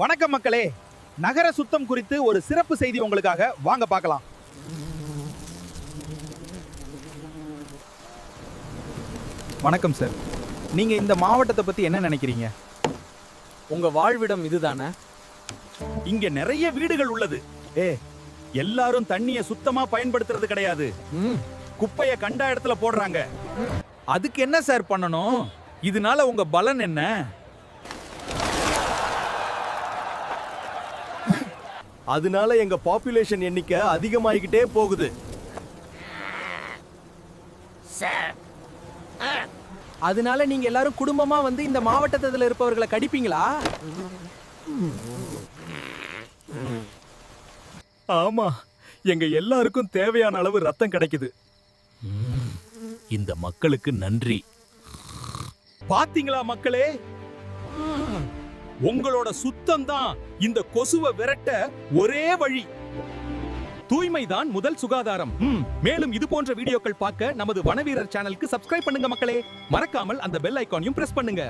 வணக்கம் மக்களே, நகர சுத்தம் குறித்து ஒரு சிறப்பு செய்தி உங்களுக்காக, வாங்க பார்க்கலாம். வணக்கம் சார், நீங்க இந்த மாவட்டத்தை பத்தி என்ன நினைக்கிறீங்க? உங்க வாழ்விடம் இதுதானே? இங்க நிறைய வீடுகள் உள்ளது. எல்லாரும் தண்ணிய சுத்தமா பயன்படுத்துறது கிடையாது. குப்பைய கண்ட இடத்துல போடுறாங்க. அதுக்கு என்ன சார் பண்ணணும்? இதனால உங்க பலன் என்ன? அதனால எங்க பாப்புலேஷன் எண்ணிக்கை அதிகமாகிக்கிட்டே போகுது. அதனால நீங்க எல்லாரும் குடும்பமா வந்து இந்த மாவட்டத்துல இருப்பவர்களை கடிப்பீங்களா? ஆமா, எங்க எல்லாருக்கும் தேவையான அளவு ரத்தம் கிடைக்குது. இந்த மக்களுக்கு நன்றி. பாத்தீங்களா மக்களே, உங்களோட சுத்தம் தான் இந்த கொசுவை விரட்ட ஒரே வழி. தூய்மைதான் முதல் சுகாதாரம். மேலும் இது போன்ற வீடியோக்கள் பார்க்க நமது வனவீரர் சேனலுக்கு சப்ஸ்கிரைப் பண்ணுங்க மக்களே. மறக்காமல் அந்த பெல் ஐகானையும் பிரஸ் பண்ணுங்க.